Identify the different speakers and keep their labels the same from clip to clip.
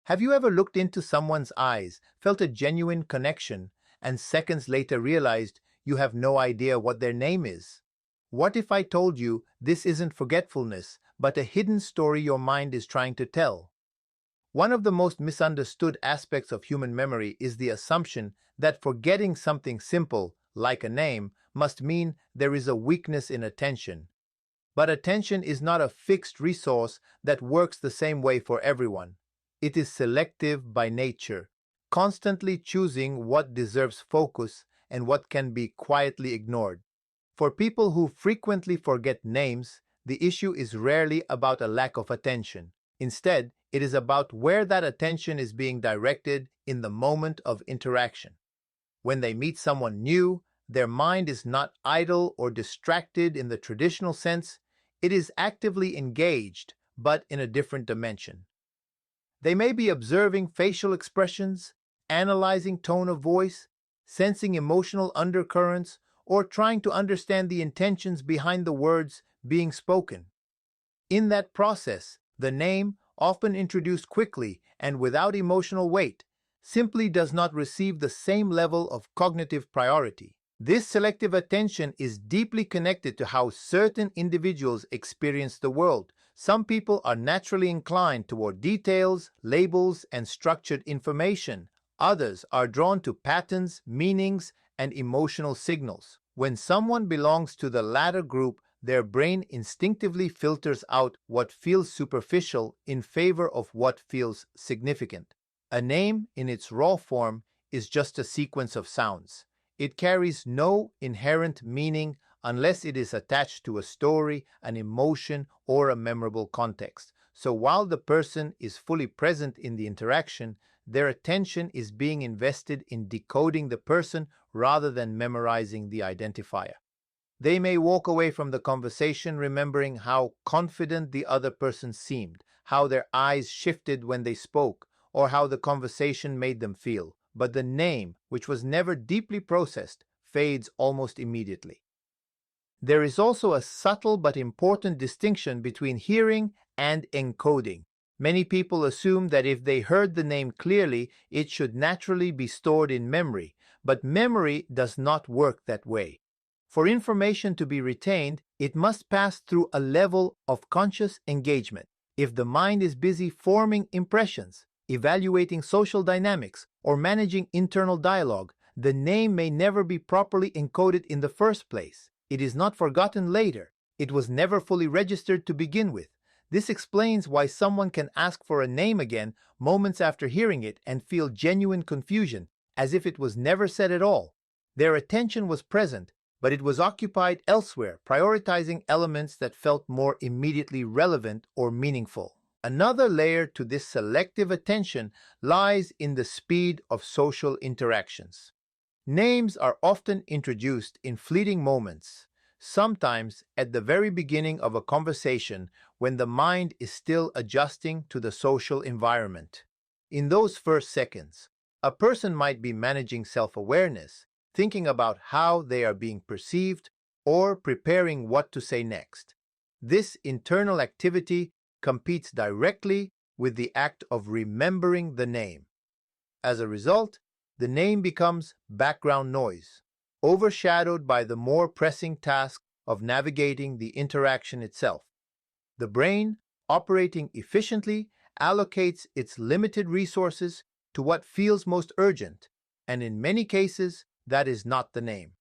Speaker 1: Have you ever looked into someone's eyes, felt a genuine connection, and seconds later realized you have no idea what their name is? What if I told you this isn't forgetfulness, but a hidden story your mind is trying to tell? One of the most misunderstood aspects of human memory is the assumption that forgetting something simple, like a name, must mean there is a weakness in attention. But attention is not a fixed resource that works the same way for everyone. It is selective by nature, constantly choosing what deserves focus and what can be quietly ignored. For people who frequently forget names, the issue is rarely about a lack of attention. Instead, it is about where that attention is being directed in the moment of interaction. When they meet someone new, their mind is not idle or distracted in the traditional sense. It is actively engaged, but in a different dimension. They may be observing facial expressions, analyzing tone of voice, sensing emotional undercurrents, or trying to understand the intentions behind the words being spoken. In that process, the name, often introduced quickly and without emotional weight, simply does not receive the same level of cognitive priority. This selective attention is deeply connected to how certain individuals experience the world. Some people are naturally inclined toward details, labels, and structured information. Others are drawn to patterns, meanings, and emotional signals. When someone belongs to the latter group, their brain instinctively filters out what feels superficial in favor of what feels significant. A name, in its raw form, is just a sequence of sounds. It carries no inherent meaning unless it is attached to a story, an emotion, or a memorable context. So while the person is fully present in the interaction, their attention is being invested in decoding the person rather than memorizing the identifier. They may walk away from the conversation remembering how confident the other person seemed, how their eyes shifted when they spoke, or how the conversation made them feel. But the name, which was never deeply processed, fades almost immediately. There is also a subtle but important distinction between hearing and encoding. Many people assume that if they heard the name clearly, it should naturally be stored in memory, but memory does not work that way. For information to be retained, it must pass through a level of conscious engagement. If the mind is busy forming impressions, evaluating social dynamics, or managing internal dialogue, the name may never be properly encoded in the first place. It is not forgotten later. It was never fully registered to begin with. This explains why someone can ask for a name again moments after hearing it and feel genuine confusion, as if it was never said at all. Their attention was present, but it was occupied elsewhere, prioritizing elements that felt more immediately relevant or meaningful. Another layer to this selective attention lies in the speed of social interactions. Names are often introduced in fleeting moments, sometimes at the very beginning of a conversation when the mind is still adjusting to the social environment. In those first seconds, a person might be managing self-awareness, thinking about how they are being perceived, or preparing what to say next. This internal activity competes directly with the act of remembering the name. As a result, the name becomes background noise, overshadowed by the more pressing task of navigating the interaction itself. The brain, operating efficiently, allocates its limited resources to what feels most urgent, and in many cases, that is not the name.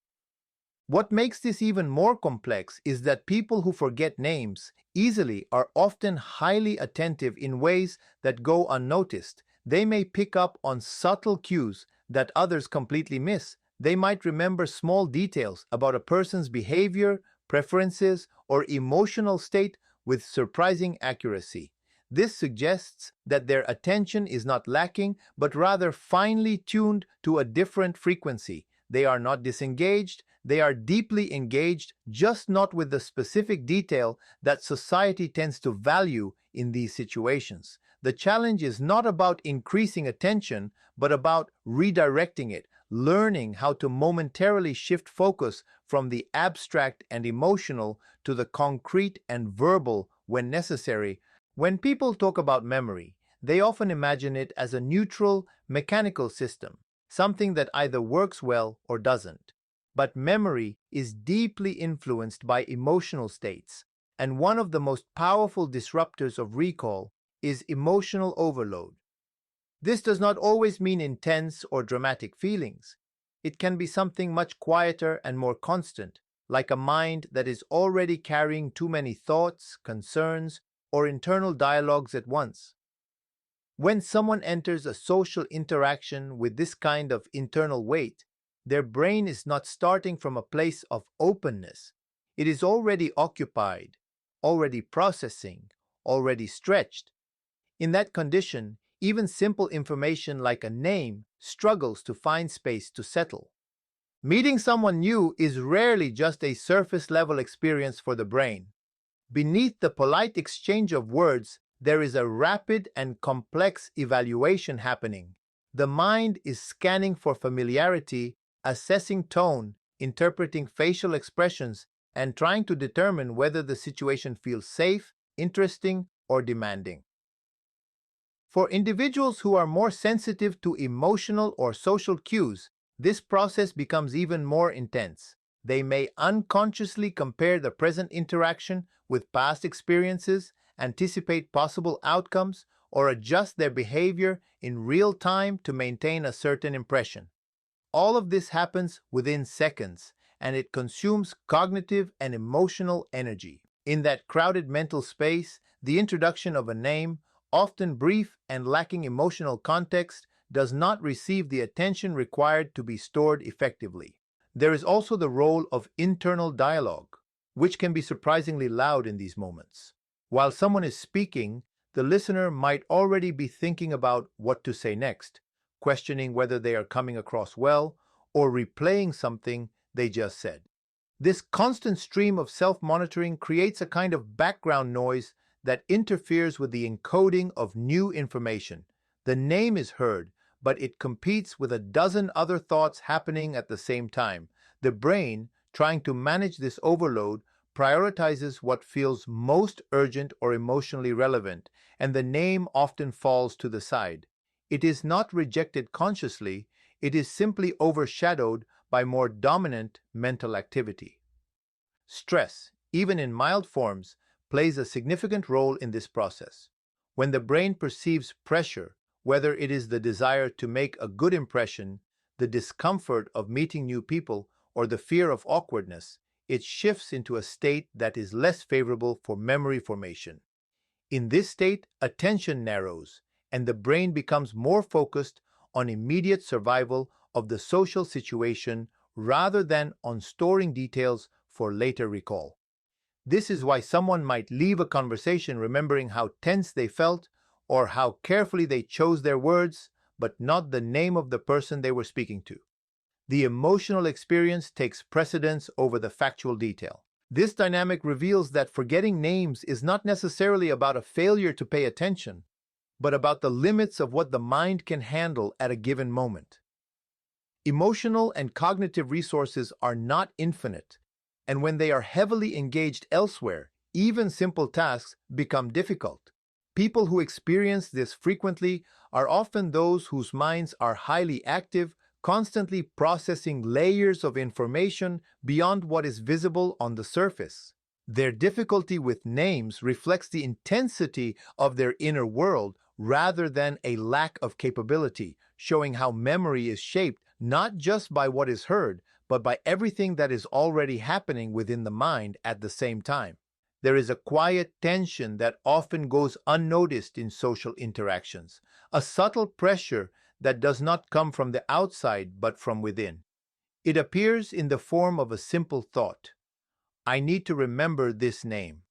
Speaker 1: What makes this even more complex is that people who forget names easily are often highly attentive in ways that go unnoticed. They may pick up on subtle cues that others completely miss. They might remember small details about a person's behavior, preferences, or emotional state with surprising accuracy. This suggests that their attention is not lacking, but rather finely tuned to a different frequency. They are not disengaged, they are deeply engaged, just not with the specific detail that society tends to value in these situations. The challenge is not about increasing attention, but about redirecting it, learning how to momentarily shift focus from the abstract and emotional to the concrete and verbal when necessary. When people talk about memory, they often imagine it as a neutral, mechanical system, something that either works well or doesn't. But memory is deeply influenced by emotional states, and one of the most powerful disruptors of recall is emotional overload. This does not always mean intense or dramatic feelings. It can be something much quieter and more constant, like a mind that is already carrying too many thoughts, concerns, or internal dialogues at once. When someone enters a social interaction with this kind of internal weight, their brain is not starting from a place of openness. It is already occupied, already processing, already stretched. In that condition, even simple information like a name struggles to find space to settle. Meeting someone new is rarely just a surface level experience for the brain. Beneath the polite exchange of words, there is a rapid and complex evaluation happening. The mind is scanning for familiarity, assessing tone, interpreting facial expressions, and trying to determine whether the situation feels safe, interesting, or demanding. For individuals who are more sensitive to emotional or social cues, this process becomes even more intense. They may unconsciously compare the present interaction with past experiences, anticipate possible outcomes, or adjust their behavior in real time to maintain a certain impression. All of this happens within seconds, and it consumes cognitive and emotional energy. In that crowded mental space, the introduction of a name, often brief and lacking emotional context, does not receive the attention required to be stored effectively. There is also the role of internal dialogue, which can be surprisingly loud in these moments. While someone is speaking, the listener might already be thinking about what to say next, questioning whether they are coming across well, or replaying something they just said. This constant stream of self-monitoring creates a kind of background noise that interferes with the encoding of new information. The name is heard, but it competes with a dozen other thoughts happening at the same time. The brain, trying to manage this overload, prioritizes what feels most urgent or emotionally relevant, and the name often falls to the side. It is not rejected consciously, it is simply overshadowed by more dominant mental activity. Stress, even in mild forms, plays a significant role in this process. When the brain perceives pressure, whether it is the desire to make a good impression, the discomfort of meeting new people, or the fear of awkwardness, it shifts into a state that is less favorable for memory formation. In this state, attention narrows, and the brain becomes more focused on immediate survival of the social situation rather than on storing details for later recall. This is why someone might leave a conversation remembering how tense they felt or how carefully they chose their words, but not the name of the person they were speaking to. The emotional experience takes precedence over the factual detail. This dynamic reveals that forgetting names is not necessarily about a failure to pay attention, but about the limits of what the mind can handle at a given moment. Emotional and cognitive resources are not infinite, and when they are heavily engaged elsewhere, even simple tasks become difficult. People who experience this frequently are often those whose minds are highly active, constantly processing layers of information beyond what is visible on the surface. Their difficulty with names reflects the intensity of their inner world rather than a lack of capability, showing how memory is shaped not just by what is heard, but by everything that is already happening within the mind at the same time. There is a quiet tension that often goes unnoticed in social interactions, a subtle pressure that does not come from the outside but from within. It appears in the form of a simple thought: I need to remember this name.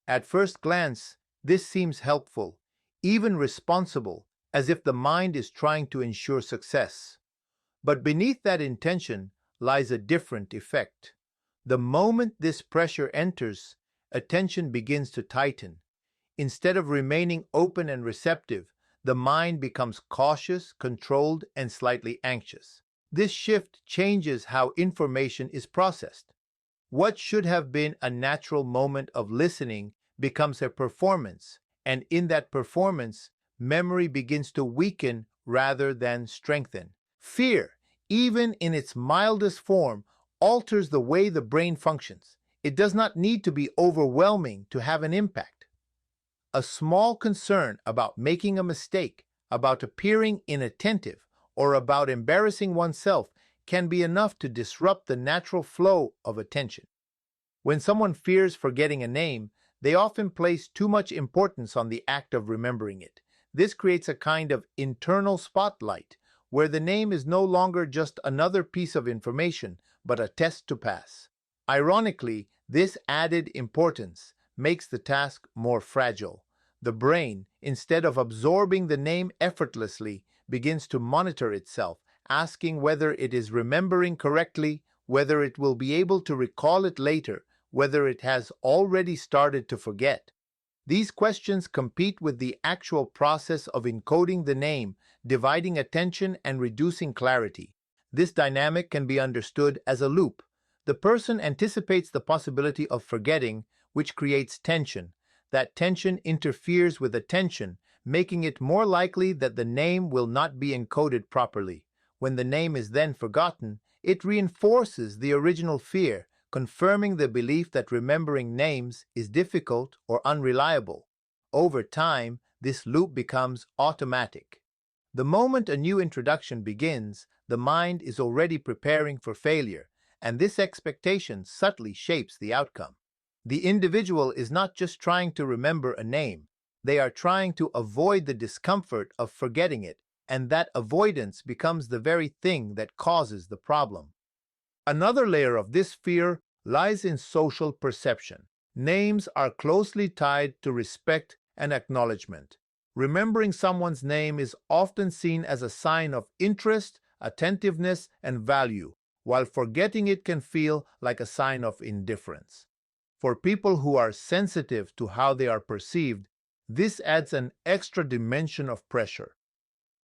Speaker 1: At first glance, this seems helpful, even responsible, as if the mind is trying to ensure success. But beneath that intention lies a different effect. The moment this pressure enters, attention begins to tighten. Instead of remaining open and receptive, the mind becomes cautious, controlled, and slightly anxious. This shift changes how information is processed. What should have been a natural moment of listening becomes a performance, and in that performance, memory begins to weaken rather than strengthen. Fear, even in its mildest form, alters the way the brain functions. It does not need to be overwhelming to have an impact. A small concern about making a mistake, about appearing inattentive, or about embarrassing oneself can be enough to disrupt the natural flow of attention. When someone fears forgetting a name, they often place too much importance on the act of remembering it. This creates a kind of internal spotlight, where the name is no longer just another piece of information, but a test to pass. Ironically, this added importance makes the task more fragile. The brain, instead of absorbing the name effortlessly, begins to monitor itself, asking whether it is remembering correctly, whether it will be able to recall it later, whether it has already started to forget. These questions compete with the actual process of encoding the name, dividing attention and reducing clarity. This dynamic can be understood as a loop. The person anticipates the possibility of forgetting, which creates tension. That tension interferes with attention, making it more likely that the name will not be encoded properly. When the name is then forgotten, it reinforces the original fear, confirming the belief that remembering names is difficult or unreliable. Over time, this loop becomes automatic. The moment a new introduction begins, the mind is already preparing for failure, and this expectation subtly shapes the outcome. The individual is not just trying to remember a name, they are trying to avoid the discomfort of forgetting it, and that avoidance becomes the very thing that causes the problem. Another layer of this fear lies in social perception. Names are closely tied to respect and acknowledgement. Remembering someone's name is often seen as a sign of interest, attentiveness, and value, while forgetting it can feel like a sign of indifference. For people who are sensitive to how they are perceived, this adds an extra dimension of pressure.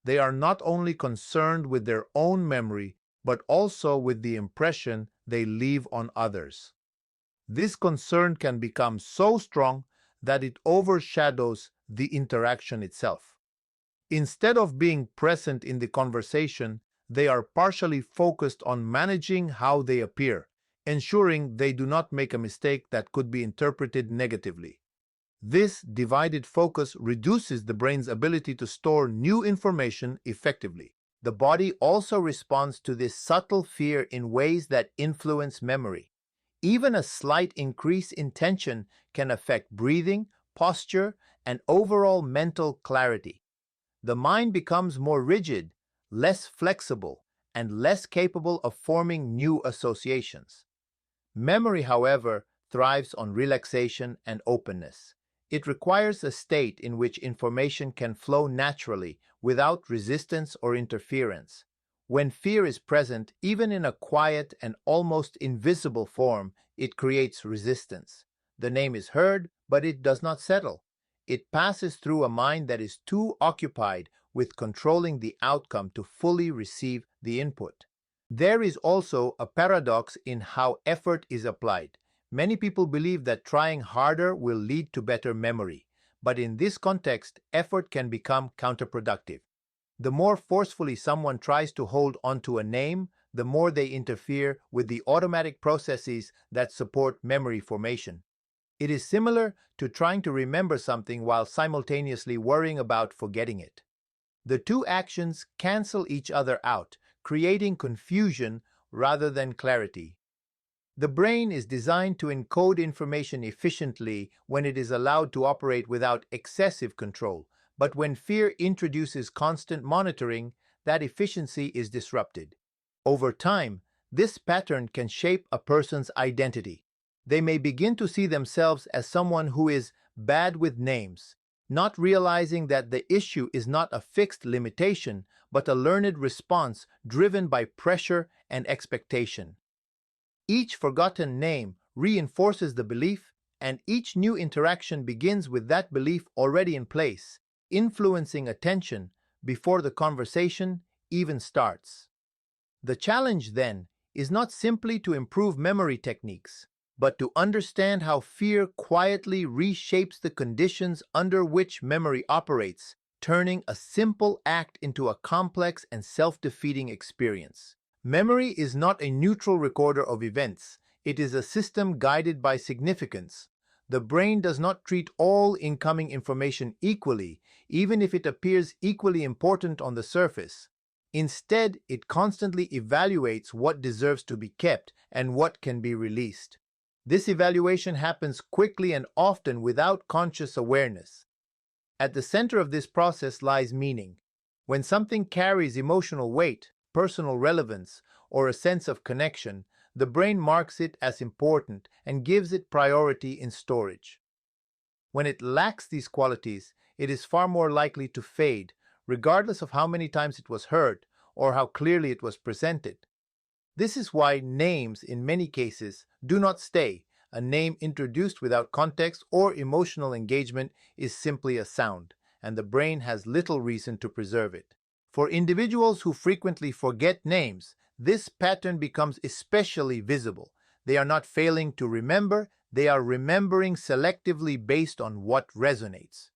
Speaker 1: They are not only concerned with their own memory, but also with the impression they leave on others. This concern can become so strong that it overshadows the interaction itself. Instead of being present in the conversation, they are partially focused on managing how they appear, ensuring they do not make a mistake that could be interpreted negatively. This divided focus reduces the brain's ability to store new information effectively. The body also responds to this subtle fear in ways that influence memory. Even a slight increase in tension can affect breathing, posture, and overall mental clarity. The mind becomes more rigid, less flexible, and less capable of forming new associations. Memory, however, thrives on relaxation and openness. It requires a state in which information can flow naturally without resistance or interference. When fear is present, even in a quiet and almost invisible form, it creates resistance. The name is heard, but it does not settle. It passes through a mind that is too occupied with controlling the outcome to fully receive the input. There is also a paradox in how effort is applied. Many people believe that trying harder will lead to better memory, but in this context, effort can become counterproductive. The more forcefully someone tries to hold onto a name, the more they interfere with the automatic processes that support memory formation. It is similar to trying to remember something while simultaneously worrying about forgetting it. The two actions cancel each other out, creating confusion rather than clarity. The brain is designed to encode information efficiently when it is allowed to operate without excessive control, but when fear introduces constant monitoring, that efficiency is disrupted. Over time, this pattern can shape a person's identity. They may begin to see themselves as someone who is bad with names, not realizing that the issue is not a fixed limitation, but a learned response driven by pressure and expectation. Each forgotten name reinforces the belief, and each new interaction begins with that belief already in place, influencing attention before the conversation even starts. The challenge, then, is not simply to improve memory techniques, but to understand how fear quietly reshapes the conditions under which memory operates, turning a simple act into a complex and self-defeating experience. Memory is not a neutral recorder of events. It is a system guided by significance. The brain does not treat all incoming information equally, even if it appears equally important on the surface. Instead, it constantly evaluates what deserves to be kept and what can be released. This evaluation happens quickly and often without conscious awareness. At the center of this process lies meaning. When something carries emotional weight, personal relevance, or a sense of connection, the brain marks it as important and gives it priority in storage. When it lacks these qualities, it is far more likely to fade, regardless of how many times it was heard or how clearly it was presented. This is why names, in many cases, do not stay. A name introduced without context or emotional engagement is simply a sound, and the brain has little reason to preserve it. For individuals who frequently forget names, this pattern becomes especially visible. They are not failing to remember, they are remembering selectively based on what resonates.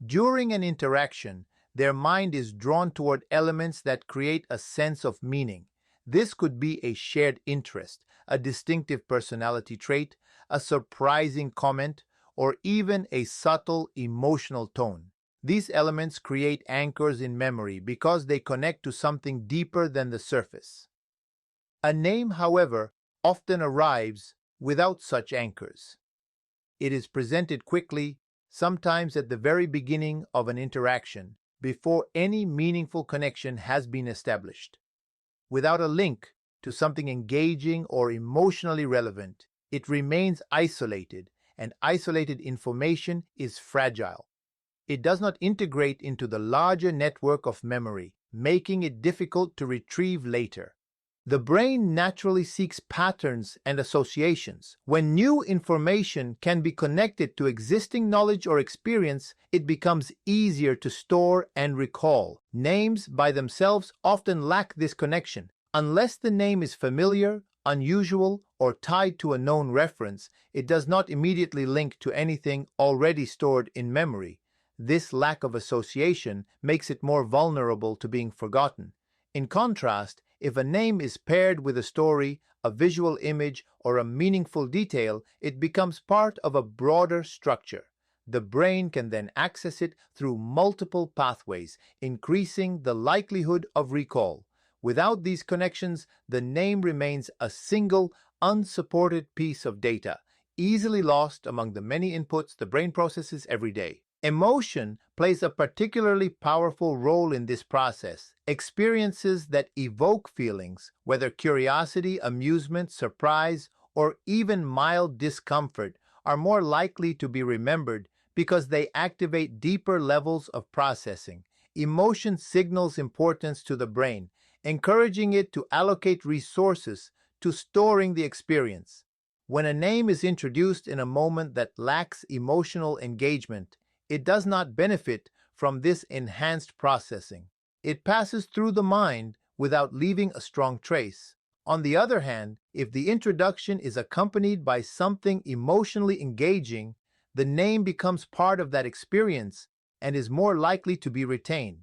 Speaker 1: During an interaction, their mind is drawn toward elements that create a sense of meaning. This could be a shared interest, a distinctive personality trait, a surprising comment, or even a subtle emotional tone. These elements create anchors in memory because they connect to something deeper than the surface. A name, however, often arrives without such anchors. It is presented quickly, sometimes at the very beginning of an interaction, before any meaningful connection has been established. Without a link to something engaging or emotionally relevant, it remains isolated, and isolated information is fragile. It does not integrate into the larger network of memory, making it difficult to retrieve later. The brain naturally seeks patterns and associations. When new information can be connected to existing knowledge or experience, it becomes easier to store and recall. Names by themselves often lack this connection. Unless the name is familiar, unusual, or tied to a known reference, it does not immediately link to anything already stored in memory. This lack of association makes it more vulnerable to being forgotten. In contrast, if a name is paired with a story, a visual image, or a meaningful detail, it becomes part of a broader structure. The brain can then access it through multiple pathways, increasing the likelihood of recall. Without these connections, the name remains a single, unsupported piece of data, easily lost among the many inputs the brain processes every day. Emotion plays a particularly powerful role in this process. Experiences that evoke feelings, whether curiosity, amusement, surprise, or even mild discomfort, are more likely to be remembered because they activate deeper levels of processing. Emotion signals importance to the brain, encouraging it to allocate resources to storing the experience. When a name is introduced in a moment that lacks emotional engagement, it does not benefit from this enhanced processing. It passes through the mind without leaving a strong trace. On the other hand, if the introduction is accompanied by something emotionally engaging, the name becomes part of that experience and is more likely to be retained.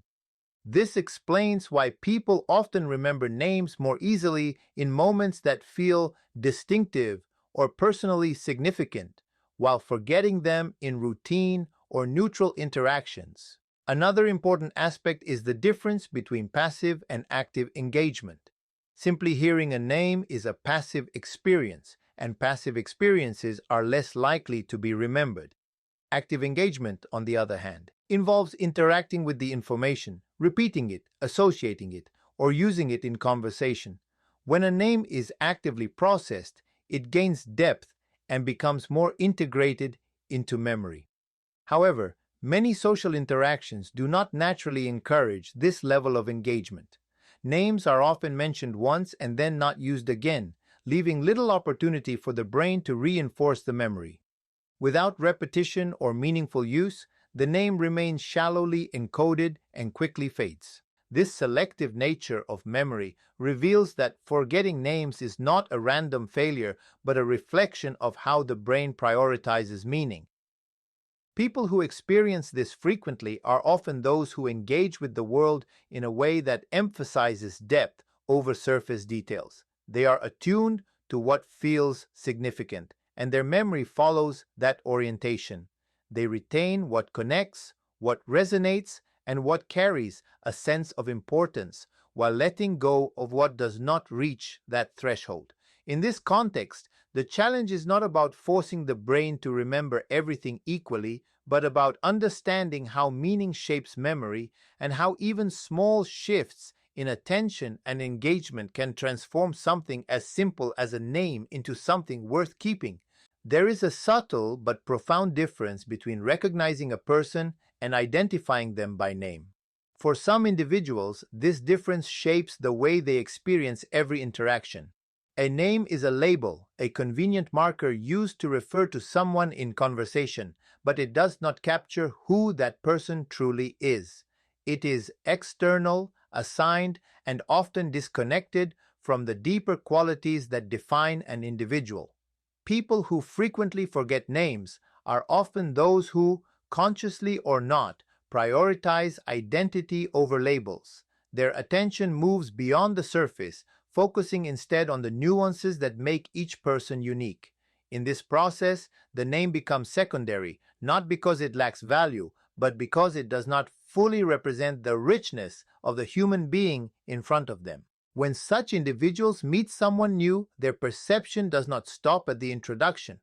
Speaker 1: This explains why people often remember names more easily in moments that feel distinctive or personally significant, while forgetting them in routine or neutral interactions. Another important aspect is the difference between passive and active engagement. Simply hearing a name is a passive experience, and passive experiences are less likely to be remembered. Active engagement, on the other hand, involves interacting with the information, repeating it, associating it, or using it in conversation. When a name is actively processed, it gains depth and becomes more integrated into memory. However, many social interactions do not naturally encourage this level of engagement. Names are often mentioned once and then not used again, leaving little opportunity for the brain to reinforce the memory. Without repetition or meaningful use, the name remains shallowly encoded and quickly fades. This selective nature of memory reveals that forgetting names is not a random failure, but a reflection of how the brain prioritizes meaning. People who experience this frequently are often those who engage with the world in a way that emphasizes depth over surface details. They are attuned to what feels significant, and their memory follows that orientation. They retain what connects, what resonates, and what carries a sense of importance, while letting go of what does not reach that threshold. In this context, the challenge is not about forcing the brain to remember everything equally, but about understanding how meaning shapes memory and how even small shifts in attention and engagement can transform something as simple as a name into something worth keeping. There is a subtle but profound difference between recognizing a person and identifying them by name. For some individuals, this difference shapes the way they experience every interaction. A name is a label, a convenient marker used to refer to someone in conversation, but it does not capture who that person truly is. It is external, assigned, and often disconnected from the deeper qualities that define an individual. People who frequently forget names are often those who, consciously or not, prioritize identity over labels. Their attention moves beyond the surface, focusing instead on the nuances that make each person unique. In this process, the name becomes secondary, not because it lacks value, but because it does not fully represent the richness of the human being in front of them. When such individuals meet someone new, their perception does not stop at the introduction.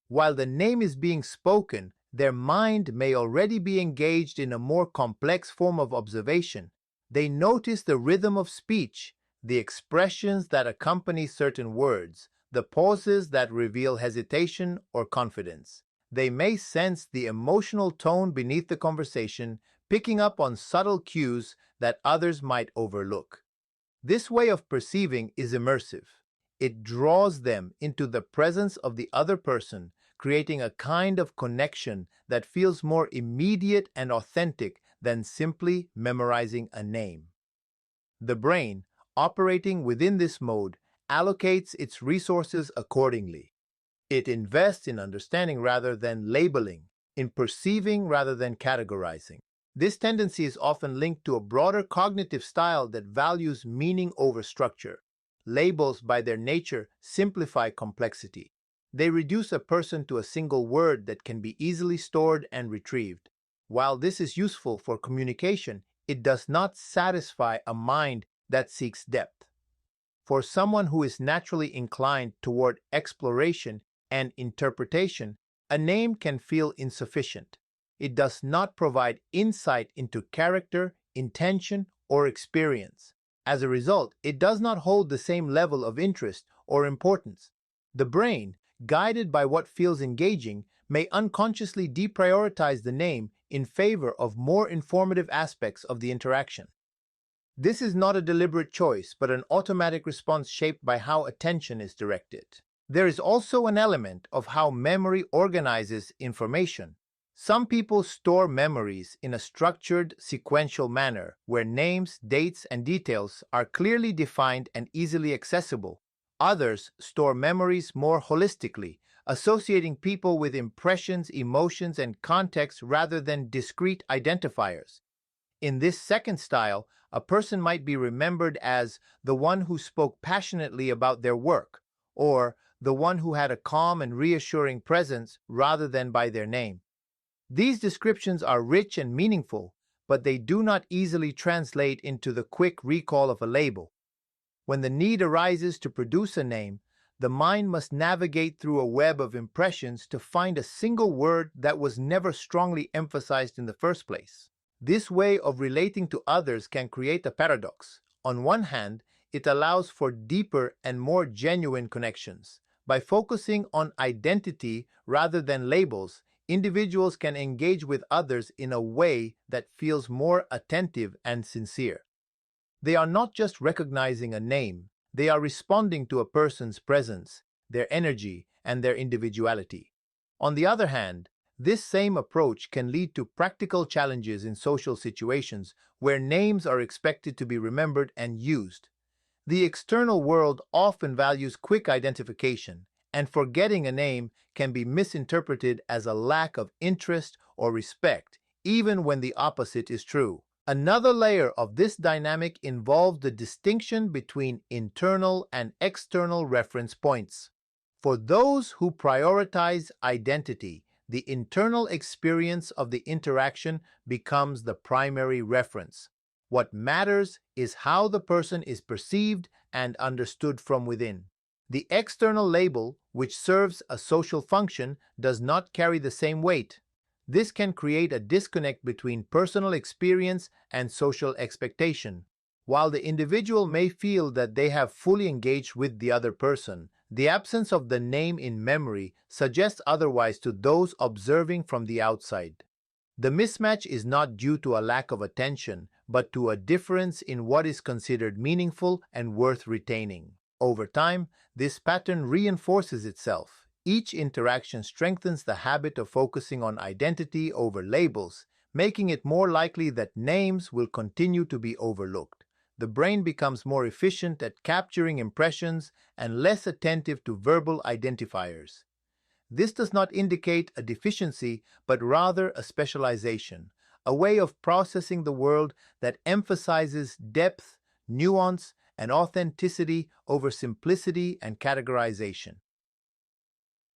Speaker 1: While the name is being spoken, their mind may already be engaged in a more complex form of observation. They notice the rhythm of speech, the expressions that accompany certain words, the pauses that reveal hesitation or confidence. They may sense the emotional tone beneath the conversation, picking up on subtle cues that others might overlook. This way of perceiving is immersive. It draws them into the presence of the other person, creating a kind of connection that feels more immediate and authentic than simply memorizing a name. The brain, operating within this mode, allocates its resources accordingly. It invests in understanding rather than labeling, in perceiving rather than categorizing. This tendency is often linked to a broader cognitive style that values meaning over structure. Labels, by their nature, simplify complexity. They reduce a person to a single word that can be easily stored and retrieved. While this is useful for communication, it does not satisfy a mind that seeks depth. For someone who is naturally inclined toward exploration and interpretation, a name can feel insufficient. It does not provide insight into character, intention, or experience. As a result, it does not hold the same level of interest or importance. The brain, guided by what feels engaging, may unconsciously deprioritize the name in favor of more informative aspects of the interaction. This is not a deliberate choice, but an automatic response shaped by how attention is directed. There is also an element of how memory organizes information. Some people store memories in a structured, sequential manner where names, dates, and details are clearly defined and easily accessible. Others store memories more holistically, associating people with impressions, emotions, and context rather than discrete identifiers. In this second style, a person might be remembered as the one who spoke passionately about their work, or the one who had a calm and reassuring presence rather than by their name. These descriptions are rich and meaningful, but they do not easily translate into the quick recall of a label. When the need arises to produce a name, the mind must navigate through a web of impressions to find a single word that was never strongly emphasized in the first place. This way of relating to others can create a paradox. On one hand, it allows for deeper and more genuine connections. By focusing on identity rather than labels, individuals can engage with others in a way that feels more attentive and sincere. They are not just recognizing a name, they are responding to a person's presence, their energy, and their individuality. On the other hand, this same approach can lead to practical challenges in social situations where names are expected to be remembered and used. The external world often values quick identification, and forgetting a name can be misinterpreted as a lack of interest or respect, even when the opposite is true. Another layer of this dynamic involves the distinction between internal and external reference points. For those who prioritize identity, the internal experience of the interaction becomes the primary reference. What matters is how the person is perceived and understood from within. The external label, which serves a social function, does not carry the same weight. This can create a disconnect between personal experience and social expectation. While the individual may feel that they have fully engaged with the other person, the absence of the name in memory suggests otherwise to those observing from the outside. The mismatch is not due to a lack of attention, but to a difference in what is considered meaningful and worth retaining. Over time, this pattern reinforces itself. Each interaction strengthens the habit of focusing on identity over labels, making it more likely that names will continue to be overlooked. The brain becomes more efficient at capturing impressions and less attentive to verbal identifiers. This does not indicate a deficiency, but rather a specialization, a way of processing the world that emphasizes depth, nuance, and authenticity over simplicity and categorization.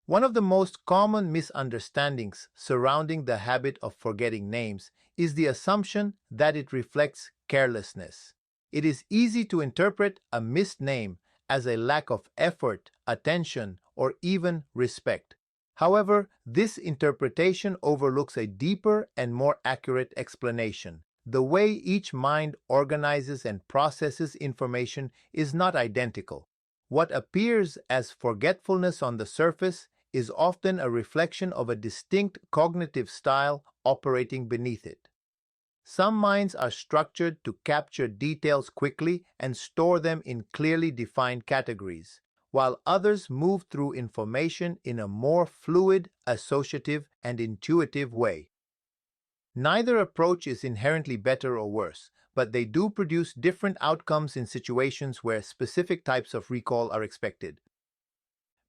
Speaker 1: One of the most common misunderstandings surrounding the habit of forgetting names is the assumption that it reflects carelessness. It is easy to interpret a missed name as a lack of effort, attention, or even respect. However, this interpretation overlooks a deeper and more accurate explanation. The way each mind organizes and processes information is not identical. What appears as forgetfulness on the surface is often a reflection of a distinct cognitive style operating beneath it. Some minds are structured to capture details quickly and store them in clearly defined categories, while others move through information in a more fluid, associative, and intuitive way. Neither approach is inherently better or worse, but they do produce different outcomes in situations where specific types of recall are expected.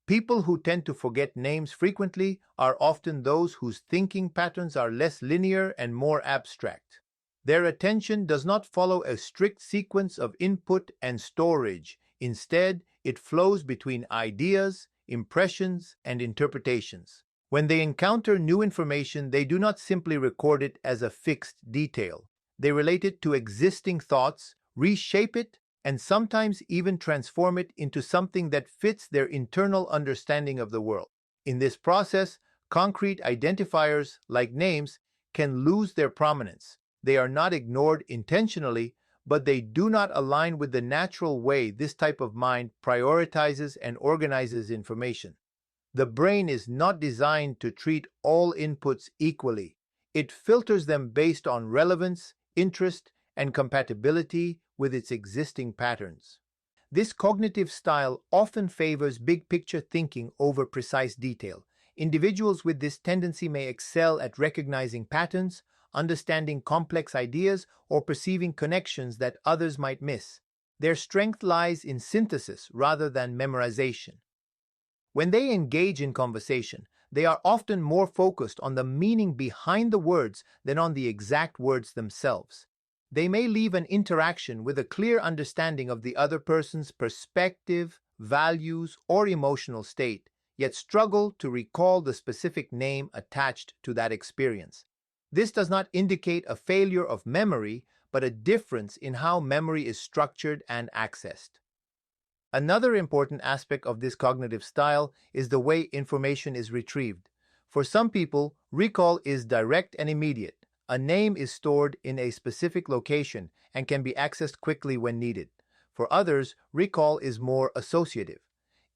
Speaker 1: People who tend to forget names frequently are often those whose thinking patterns are less linear and more abstract. Their attention does not follow a strict sequence of input and storage. Instead, it flows between ideas, impressions, and interpretations. When they encounter new information, they do not simply record it as a fixed detail. They relate it to existing thoughts, reshape it, and sometimes even transform it into something that fits their internal understanding of the world. In this process, concrete identifiers, like names, can lose their prominence. They are not ignored intentionally, but they do not align with the natural way this type of mind prioritizes and organizes information. The brain is not designed to treat all inputs equally. It filters them based on relevance, interest, and compatibility with its existing patterns. This cognitive style often favors big-picture thinking over precise detail. Individuals with this tendency may excel at recognizing patterns, understanding complex ideas, or perceiving connections that others might miss. Their strength lies in synthesis rather than memorization. When they engage in conversation, they are often more focused on the meaning behind the words than on the exact words themselves. They may leave an interaction with a clear understanding of the other person's perspective, values, or emotional state, yet struggle to recall the specific name attached to that experience. This does not indicate a failure of memory, but a difference in how memory is structured and accessed. Another important aspect of this cognitive style is the way information is retrieved. For some people, recall is direct and immediate. A name is stored in a specific location and can be accessed quickly when needed. For others, recall is more associative.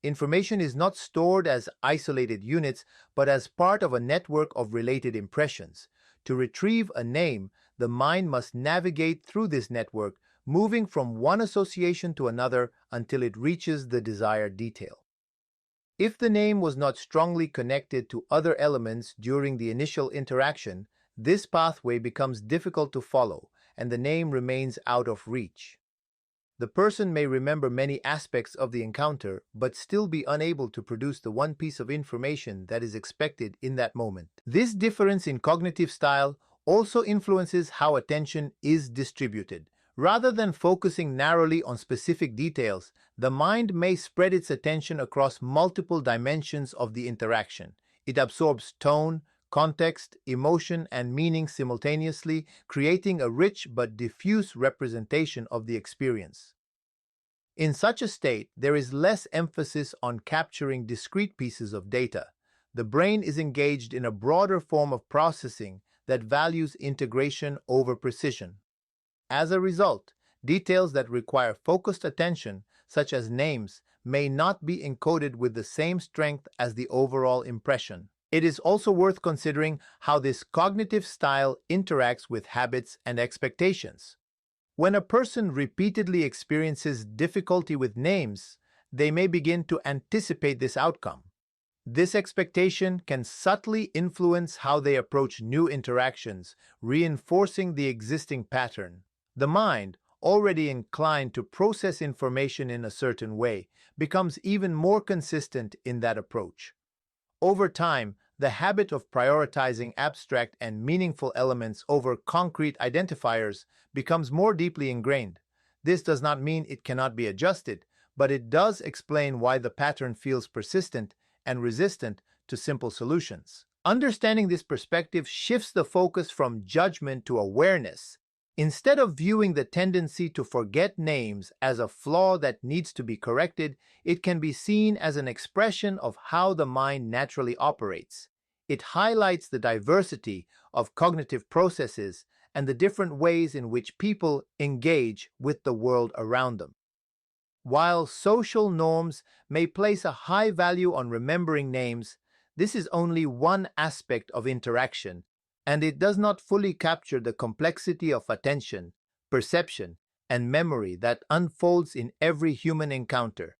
Speaker 1: Information is not stored as isolated units, but as part of a network of related impressions. To retrieve a name, the mind must navigate through this network, moving from one association to another until it reaches the desired detail. If the name was not strongly connected to other elements during the initial interaction, this pathway becomes difficult to follow, and the name remains out of reach. The person may remember many aspects of the encounter, but still be unable to produce the one piece of information that is expected in that moment. This difference in cognitive style also influences how attention is distributed. Rather than focusing narrowly on specific details, the mind may spread its attention across multiple dimensions of the interaction. It absorbs tone, context, emotion, and meaning simultaneously, creating a rich but diffuse representation of the experience. In such a state, there is less emphasis on capturing discrete pieces of data. The brain is engaged in a broader form of processing that values integration over precision. As a result, details that require focused attention, such as names, may not be encoded with the same strength as the overall impression. It is also worth considering how this cognitive style interacts with habits and expectations. When a person repeatedly experiences difficulty with names, they may begin to anticipate this outcome. This expectation can subtly influence how they approach new interactions, reinforcing the existing pattern. The mind, already inclined to process information in a certain way, becomes even more consistent in that approach. Over time, the habit of prioritizing abstract and meaningful elements over concrete identifiers becomes more deeply ingrained. This does not mean it cannot be adjusted, but it does explain why the pattern feels persistent and resistant to simple solutions. Understanding this perspective shifts the focus from judgment to awareness. Instead of viewing the tendency to forget names as a flaw that needs to be corrected, it can be seen as an expression of how the mind naturally operates. It highlights the diversity of cognitive processes and the different ways in which people engage with the world around them. While social norms may place a high value on remembering names, this is only one aspect of interaction, and it does not fully capture the complexity of attention, perception, and memory that unfolds in every human encounter.